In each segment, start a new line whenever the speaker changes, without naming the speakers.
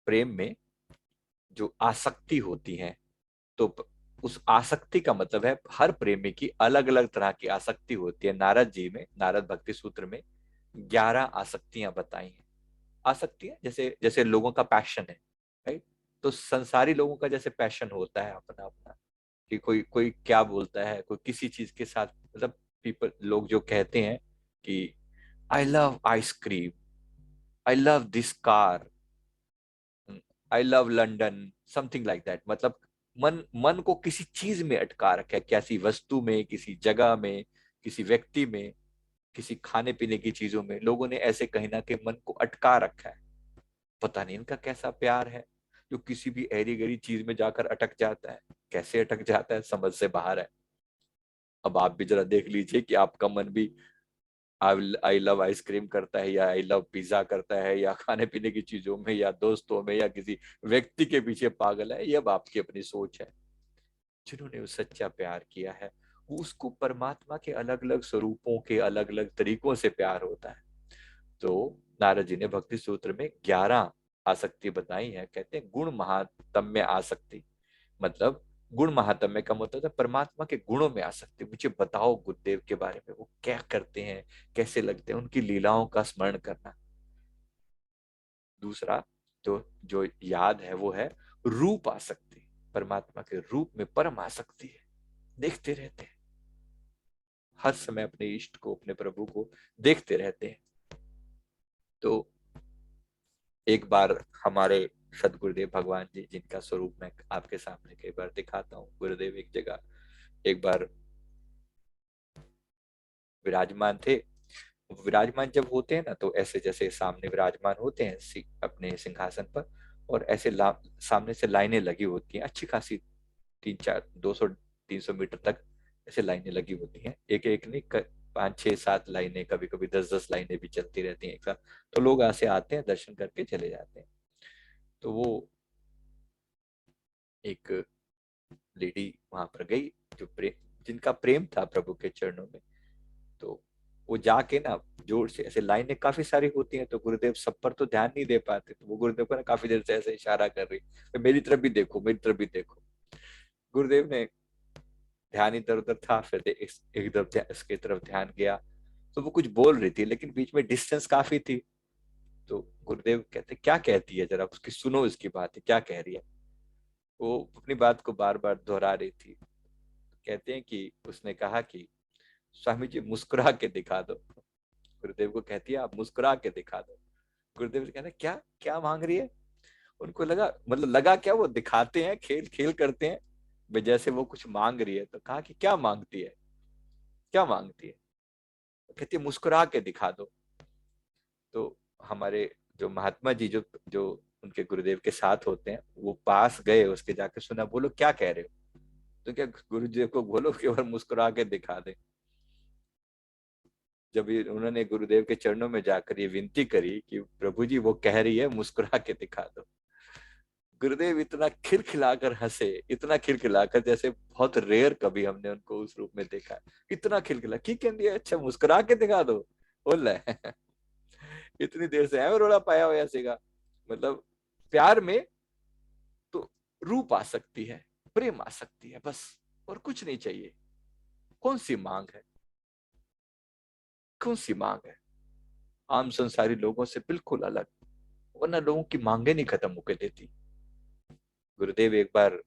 प्रेम में जो आसक्ति होती है, तो उस आसक्ति का मतलब है हर प्रेमी की अलग अलग तरह की आसक्ति होती है। नारद जी में, नारद भक्ति सूत्र में 11 आसक्तियां बताई हैं। आसक्तियां जैसे जैसे लोगों का पैशन है, राइट? तो संसारी लोगों का जैसे पैशन होता है अपना अपना, कि कोई कोई क्या बोलता है, कोई किसी चीज के साथ, मतलब पीपल, लोग जो कहते हैं कि I love ice cream, I love this car, I love London, something like that. मतलब मन मन को किसी चीज में अटका रखा है, किसी वस्तु में, किसी जगह में, किसी व्यक्ति में, किसी खाने पीने की चीजों में। लोगों ने ऐसे कहीं ना कहीं मन को अटका रखा है। पता नहीं इनका कैसा प्यार है जो किसी भी ऐरी गैरी चीज में जाकर अटक जाता है। कैसे अटक जाता है, समझ से बाहर है। अब आप भी जरा देख लीजिए कि आपका मन भी आई लव आइसक्रीम करता है, या आई लव पिज्जा करता है, या खाने पीने की चीजों में, या दोस्तों में, या किसी व्यक्ति के पीछे पागल है। ये अब आपकी अपनी सोच है। जिन्होंने वो सच्चा प्यार किया है, वो उसको परमात्मा के अलग अलग स्वरूपों के अलग अलग तरीकों से प्यार होता है। तो नारद जी ने भक्ति सूत्र में 11 आसक्ति बताई है। कहते हैं गुण महात्म्य आसक्ति, मतलब गुण महात्म्य का मतलब है परमात्मा के गुणों में आसक्ति। मुझे बताओ गुरुदेव के बारे में, वो क्या करते हैं, कैसे लगते हैं, उनकी लीलाओं का स्मरण करना। दूसरा जो जो याद है वो है रूप आसक्ति। परमात्मा के रूप में परम आसक्ति है, देखते रहते हैं हर समय अपने इष्ट को, अपने प्रभु को देखते रहते हैं। तो एक बार हमारे सदगुरुदेव भगवान जी, जिनका स्वरूप मैं आपके सामने कई बार दिखाता हूँ, गुरुदेव एक जगह एक बार विराजमान थे। विराजमान जब होते हैं ना, तो ऐसे जैसे सामने विराजमान होते हैं अपने सिंहासन पर, और ऐसे सामने से लाइनें लगी होती हैं अच्छी खासी, 200-300 मीटर तक ऐसे लाइनें लगी होती हैं। एक एक नहीं, 5-6-7 लाइनें, कभी कभी 10-10 लाइनें भी चलती रहती हैं एक साथ। तो लोग ऐसे आते हैं, दर्शन करके चले जाते हैं। तो वो एक लेडी वहां पर गई, जो जिनका प्रेम था प्रभु के चरणों में। तो वो जाके ना जोर से, ऐसे लाइनें काफी सारी होती हैं, तो गुरुदेव सब पर तो ध्यान नहीं दे पाते, तो वो गुरुदेव को ना काफी देर से ऐसे इशारा कर रही, तो मेरी तरफ भी देखो, मेरी तरफ भी देखो। गुरुदेव ने ध्यान इधर उधर था, फिर एकदम इसके तरफ ध्यान गया। तो वो कुछ बोल रही थी, लेकिन बीच में डिस्टेंस काफी थी। तो गुरुदेव कहते क्या कहती है, जरा उसकी सुनो, इसकी बात है, क्या कह रही है। वो अपनी बात को बार बार दोहरा रही थी। कहते हैं कि उसने कहा कि स्वामी जी मुस्कुरा के दिखा दो। गुरुदेव को कहती है आप मुस्कुरा के दिखा दो। गुरुदेव कहते हैं क्या क्या मांग रही है। उनको लगा, मतलब लगा क्या वो दिखाते हैं, खेल खेल करते हैं वे, जैसे वो कुछ मांग रही है। तो कहा कि क्या मांगती है, क्या मांगती है। तो कहती है मुस्कुरा के दिखा दो। तो हमारे जो महात्मा जी, जो जो उनके गुरुदेव के साथ होते हैं, वो पास गए, उसके जाके सुना, बोलो क्या कह रहे हो। तो क्या गुरुदेव को बोलो कि और मुस्कुरा के दिखा दे। जब ये उन्होंने गुरुदेव के चरणों में जाकर ये विनती करी कि प्रभु जी वो कह रही है मुस्कुरा के दिखा दो, गुरुदेव इतना खिलखिलाकर हंसे, इतना खिलखिलाकर, जैसे बहुत रेयर कभी हमने उनको उस रूप में देखा। इतना खिलखिला की कहती है अच्छा मुस्कुरा के दिखा दो। बोल रहा है इतनी देर से है रोड़ा पाया हुआ सीगा। मतलब प्यार में तो रूप आ सकती है, प्रेम आ सकती है, बस, और कुछ नहीं चाहिए। कौन सी मांग है, कौन सी मांग है आम संसारी लोगों से बिल्कुल अलग। वरना लोगों की मांगे नहीं खत्म होके देती। गुरुदेव एक बार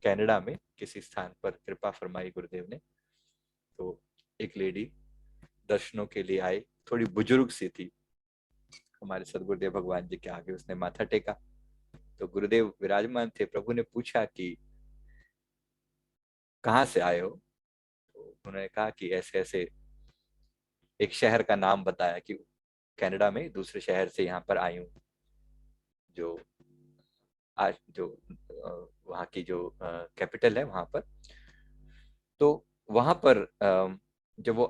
कनाडा में किसी स्थान पर कृपा फरमाई गुरुदेव ने। तो एक लेडी दर्शनों के लिए आई, थोड़ी बुजुर्ग सी थी। हमारे सदगुरुदेव भगवान जी के आगे उसने माथा टेका। तो गुरुदेव विराजमान थे, प्रभु ने पूछा कि कहाँ से आए हो। तो उन्होंने कहा कि ऐसे ऐसे, एक शहर का नाम बताया कि कनाडा में दूसरे शहर से यहाँ पर आई हूँ, जो आज जो वहाँ की जो कैपिटल है वहां पर। तो वहां पर जब वो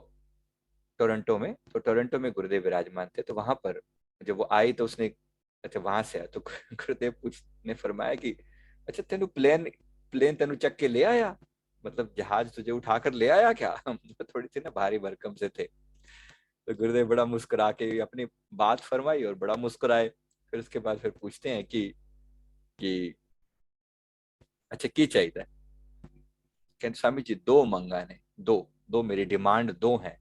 टोरंटो में, तो टोरंटो में गुरुदेव विराजमान थे। तो वहां पर जब वो आई तो उसने, अच्छा वहां से आया, तो गुरुदेव पूछ ने फरमाया कि अच्छा तेनु प्लेन प्लेन तेनु चक के ले आया, मतलब जहाज तुझे उठाकर ले आया क्या तो थोड़ी सी ना भारी भरकम से थे। तो गुरुदेव बड़ा मुस्कुरा के अपनी बात फरमाई और बड़ा मुस्कुराए। फिर उसके बाद फिर पूछते हैं कि अच्छा की चाहिए। कहते स्वामी जी दो मंगा ने, दो दो मेरी डिमांड दो है,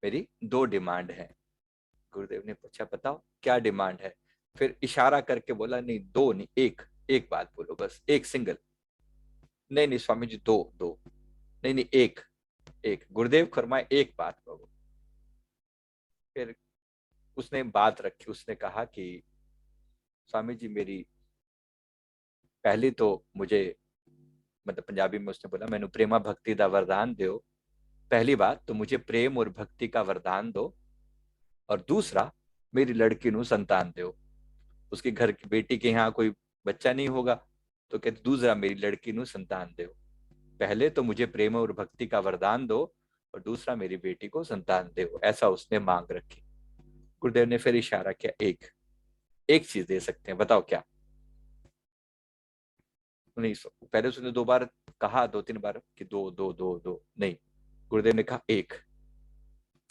मेरी दो डिमांड है। गुरुदेव ने पूछा बताओ क्या डिमांड है। फिर इशारा करके बोला नहीं दो नहीं, एक, एक बात बोलो बस, एक सिंगल। नहीं नहीं स्वामी जी दो दो, नहीं नहीं एक, एक। गुरुदेव फरमाए एक बात कहो। फिर उसने बात रखी, उसने कहा कि स्वामी जी मेरी पहली तो मुझे, मतलब पंजाबी में उसने बोला मैंने प्रेमा भक्ति का वरदान दो। पहली बात तो मुझे प्रेम और भक्ति का वरदान दो, और दूसरा मेरी लड़की नु संतान दो। उसके घर की बेटी के यहाँ कोई बच्चा नहीं होगा, तो कहते दूसरा मेरी लड़की नु संतान दो। पहले तो मुझे प्रेम और भक्ति का वरदान दो, और दूसरा मेरी बेटी को संतान दो, ऐसा उसने मांग रखी। गुरुदेव ने फिर इशारा किया एक, एक चीज दे सकते हैं, बताओ क्या। नहीं, पहले उसने दो बार कहा, दो तीन बार कि दो दो दो दो, नहीं। गुरुदेव ने कहा एक।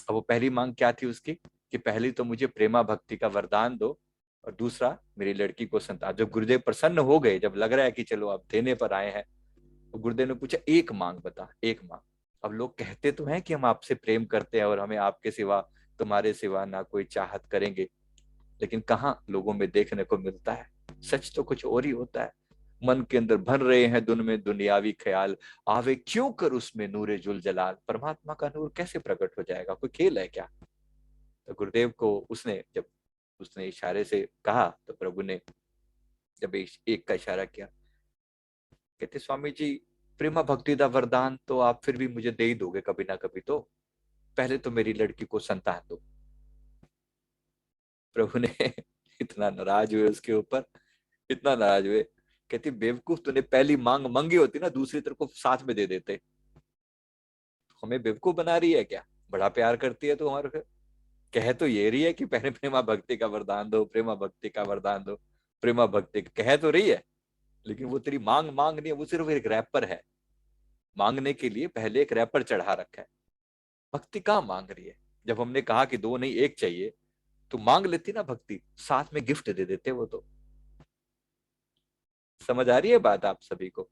अब वो पहली मांग क्या थी उसकी, कि पहली तो मुझे प्रेमा भक्ति का वरदान दो, और दूसरा मेरी लड़की को संतान। जब गुरुदेव प्रसन्न हो गए, जब लग रहा है कि चलो आप देने पर आए हैं, तो गुरुदेव ने पूछा एक मांग बता, एक मांग। अब लोग कहते तो हैं कि हम आपसे प्रेम करते हैं और हमें आपके सिवा, तुम्हारे सिवा ना कोई चाहत करेंगे, लेकिन कहाँ लोगों में देखने को मिलता है। सच तो कुछ और ही होता है। मन के अंदर भर रहे हैं दुन में दुनियावी ख्याल, आवे क्यों कर उसमें नूरे जुल जलाल। परमात्मा का नूर कैसे प्रकट हो जाएगा, कोई खेल है क्या। तो गुरुदेव को उसने जब उसने इशारे से कहा, तो प्रभु ने जब एक का इशारा किया, कहते स्वामी जी प्रेमा भक्ति का वरदान तो आप फिर भी मुझे दे ही दोगे कभी ना कभी, तो पहले तो मेरी लड़की को संतान दो। प्रभु ने इतना नाराज हुए उसके ऊपर, इतना नाराज हुए। कहती बेवकूफ, तूने पहली मांग मांगी होती ना, दूसरी तेरे को साथ में दे देते। हमें बेवकूफ बना रही है क्या, बड़ा प्यार करती है तो हमारे से। कह तो ये रही है कि पहले प्रेमा भक्ति का वरदान दो, प्रेमा भक्ति का वरदान दो, प्रेमा भक्ति कह तो रही है, लेकिन वो तेरी मांग मांग नहीं है, वो सिर्फ एक रैपर है। मांगने के लिए पहले एक रैपर चढ़ा रखा है। भक्ति कहाँ मांग रही है। जब हमने कहा कि दो नहीं एक चाहिए, तो मांग लेती ना भक्ति, साथ में गिफ्ट दे देते वो तो। समझ आ रही है बात आप सभी को।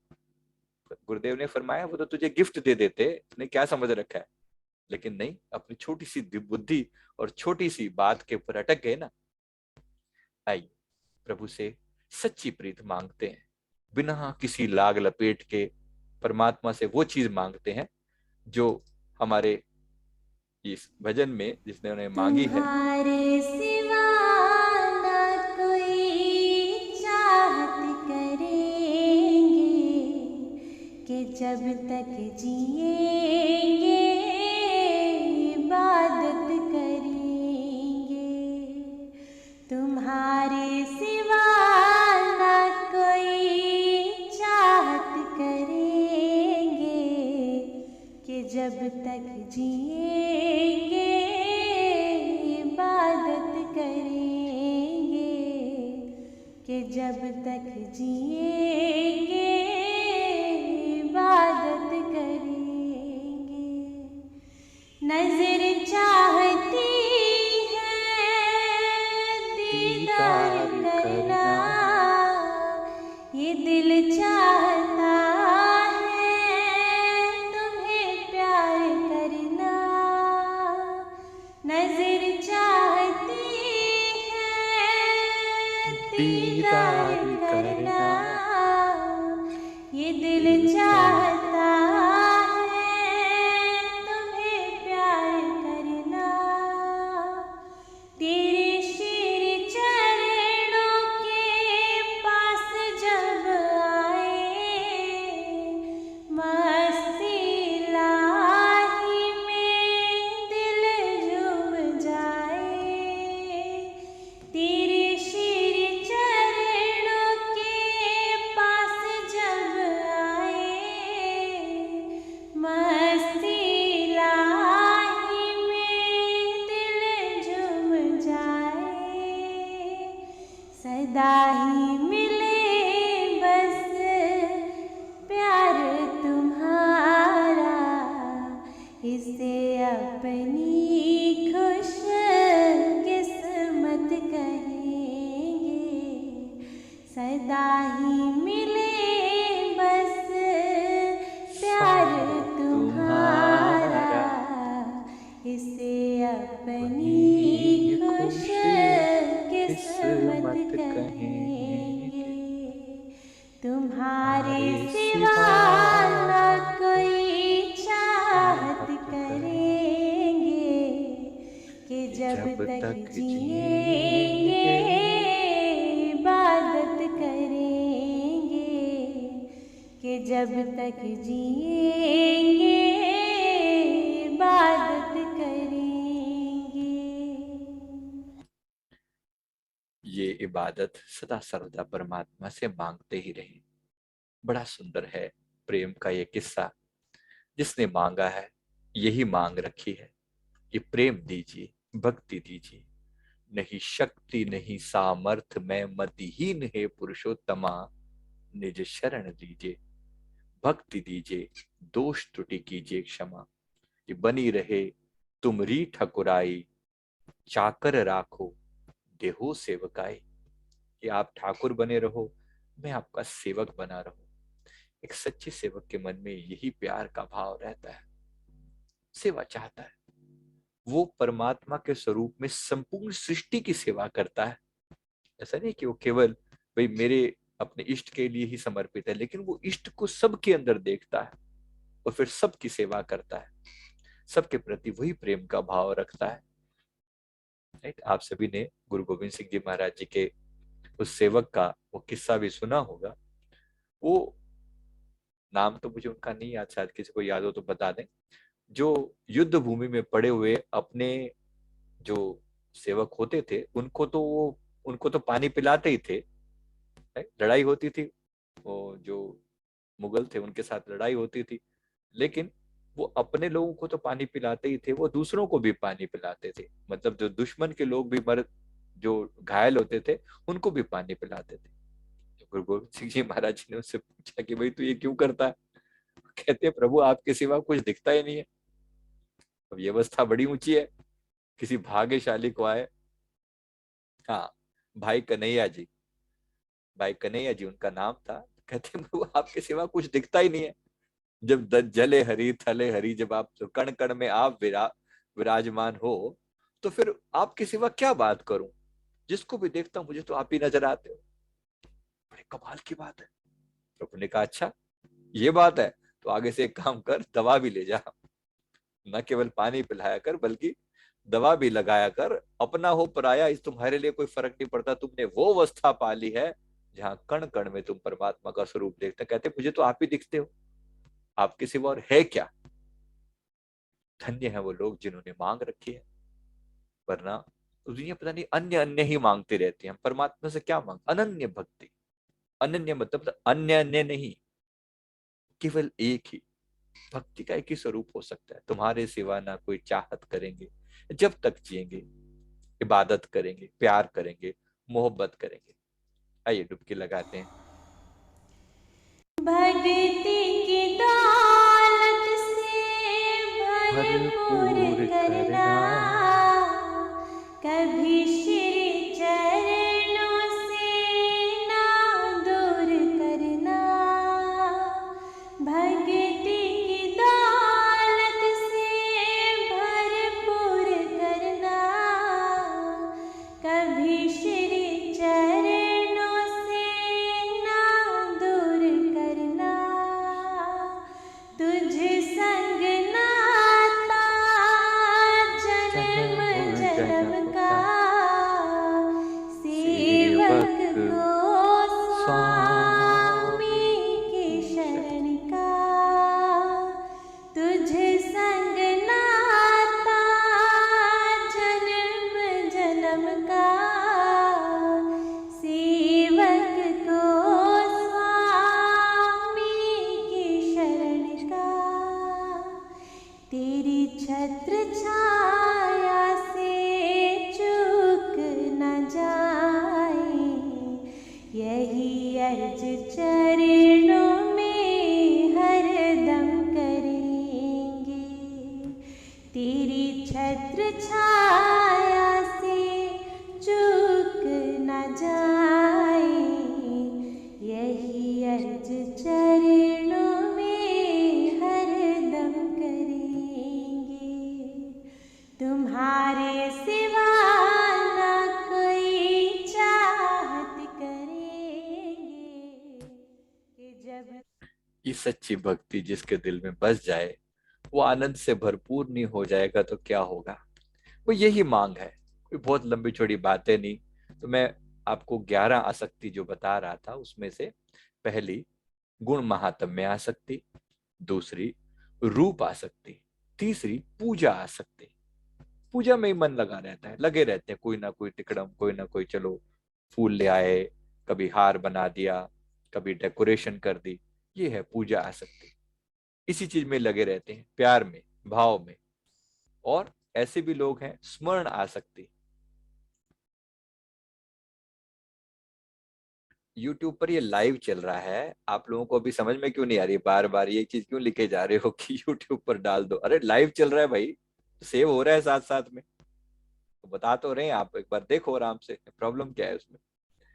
गुरुदेव ने फरमाया वो तो तुझे गिफ्ट दे देते, ने क्या समझ रखा है। लेकिन नहीं, अपनी छोटी सी बुद्धि और छोटी सी बात के ऊपर अटक गए ना। आइए प्रभु से सच्ची प्रीत मांगते हैं, बिना किसी लाग लपेट के। परमात्मा से वो चीज मांगते हैं जो हमारे इस भजन में जिसने उन्हें मांगी है।
तुम्हारे सिवा ना कोई चाहत करेंगे, कि जब तक जिएंगे इबादत करेंगे। तुम्हारे सिवा ना कोई चाहत करेंगे, कि जब तक जिएंगे इबादत करेंगे, कि जब तक जिएंगे इबादत करेंगे। नजर चाहती है दीदार
दीदार
करना,
करना,
ये दिल चाहता है तुम्हें प्यार करना। नजर चाहती है दीदार
दीदार
करना,
करना,
ये दिल
दिल चाहता।
चाहता है तुम्हें प्यार करना। तेरे श्री चरणों के पास जब आए, मस्ती लाही में दिल झूम जाए। तेरे श्री चरणों के पास जब आए, मस्ती लाही में दिल झूम जाए। सदा ही मिले बस प्यार तुम्हारा, इसे अपनी खुश किस्मत कहेंगे। सदा ही मिले बस प्यार तुम्हारा, इसे अपनी खुश किस्मत कहेंगे। तुम्हारे सिवा न कोई चाहत करेंगे, कि जब तक जिएंगे इबादत करेंगे, कि जब तक जिएंगे इबादत करेंगे।
ये इबादत सदा सर्वदा परमात्मा से मांगते ही रहे। बड़ा सुंदर है प्रेम का ये किस्सा। जिसने मांगा है यही मांग रखी है कि प्रेम दीजिए, भक्ति दीजिए। नहीं शक्ति नहीं सामर्थ मैं मतिहीन है पुरुषोत्तमा, निज शरण दीजिए। भक्ति दीजिए, दोष त्रुटि कीजिए क्षमा। कि बनी रहे तुमरी ठकुराई, चाकर राखो देहो सेवकाई। कि आप ठाकुर बने रहो, मैं आपका सेवक बना रहूं। एक सच्चे सेवक के मन में यही प्यार का भाव रहता है, सेवा चाहता है। वो परमात्मा के स्वरूप में संपूर्ण सृष्टि की सेवा करता है। ऐसा नहीं कि वो केवल भाई मेरे अपने इष्ट के लिए ही समर्पित है, लेकिन वो इष्ट को सबके अंदर देखता है और फिर सबकी सेवा करता है, सबके प्रति वही प्रेम का भाव रखता है। राइट, आप सभी ने गुरु गोविंद सिंह जी महाराज जी के उस सेवक का वो किस्सा भी सुना होगा। वो नाम तो मुझे उनका नहीं याद, शायद किसी को याद हो तो बता दें। जो युद्ध भूमि में पड़े हुए अपने जो सेवक होते थे उनको तो पानी पिलाते ही थे। लड़ाई होती थी, वो जो मुगल थे उनके साथ लड़ाई होती थी, लेकिन वो अपने लोगों को तो पानी पिलाते ही थे, वो दूसरों को भी पानी पिलाते थे। मतलब जो दुश्मन के लोग भी जो घायल होते थे उनको भी पानी पिलाते थे। तो गुरु गोविंद सिंह जी महाराज जी ने उससे पूछा कि भाई तू ये क्यों करता है? कहते प्रभु आपके सिवा कुछ दिखता ही नहीं है। अब व्यवस्था बड़ी ऊंची है, किसी भाग्यशाली को आए। हाँ, भाई कन्हैया जी, भाई कन्हैया जी उनका नाम था। कहते प्रभु आपके सिवा कुछ दिखता ही नहीं है। जब जले हरि थले हरि, जब आप कण कण में आप विराजमान हो, तो फिर आपके सिवा क्या बात करूं? जिसको भी देखता हूं मुझे तो आप ही नजर आते हो। बड़े कमाल की बात है। प्रभु ने कहा अच्छा ये बात है, तो आगे से एक काम कर, दवा भी ले जा। न केवल पानी पिलाया कर बल्कि दवा भी लगाया कर। अपना हो पराया इस तुम्हारे लिए कोई फर्क नहीं पड़ता। तुमने वो अवस्था पाली है जहां कण कण में तुम परमात्मा का स्वरूप देखते। कहते मुझे तो आप ही दिखते हो, आपके सिवा और है क्या? धन्य है वो लोग जिन्होंने मांग रखी है, वरना दुनिया पता नहीं अन्य अन्य ही मांगते रहते हैं। हम परमात्मा से क्या मांग? अनन्य भक्ति। अनन्य मतलब अन्य अन्य नहीं, केवल एक ही। भक्ति का एक ही स्वरूप हो सकता है। तुम्हारे सिवा ना कोई चाहत करेंगे, जब तक जिएंगे इबादत करेंगे, प्यार करेंगे, मोहब्बत करेंगे। आइए डुबकी लगाते हैं।
भक्ति की दौलत से भरपूर
भरपूर
करना,
करना,
कभी श्री चरणों से ना दूर करना। भक्ति की दौलत से भरपूर करना, कभी श्री चरणों से ना दूर करना। तुझ संग नाता जन्म
जन्म
जन्म
जन्म
का,
का
सेवक
सेवक
को स्वामी
स्वामी
की
की
शरण
शरण।
का। तुझ संग नाता जन्म जन्म का, सेवक को स्वामी की शरण का। तेरी छत्र छाया से चूक न जाए, यही अर्ज चरणों में हरदम करेंगे। तेरी छत्र छाया से चूक न जाए,
ये सच्ची भक्ति जिसके दिल में बस जाए, वो आनंद से भरपूर नहीं हो जाएगा तो क्या होगा। वो यही मांग है, कोई बहुत लंबी चौड़ी बातें नहीं। तो मैं आपको 11 आसक्ति जो बता रहा था उसमें से पहली गुण महात्म्य आसक्ति, दूसरी रूप आसक्ति, तीसरी पूजा आसक्ति। पूजा में ही मन लगा रहता है, लगे रहते हैं, कोई ना कोई तिकड़म, कोई ना कोई, चलो फूल ले आए, कभी हार बना दिया, कभी डेकोरेशन कर दी। ये है पूजा आसक्ति। इसी चीज में लगे रहते हैं, प्यार में, भाव में। और ऐसे भी लोग हैं स्मरण आसक्ति। यूट्यूब पर ये लाइव चल रहा है, आप लोगों को अभी समझ में क्यों नहीं आ रही, बार बार ये चीज क्यों लिखे जा रहे हो कि यूट्यूब पर डाल दो। अरे लाइव चल रहा है भाई, सेव हो रहा है साथ साथ में, तो बता तो रहे हैं, आप एक बार देखो आराम से, प्रॉब्लम क्या है उसमें।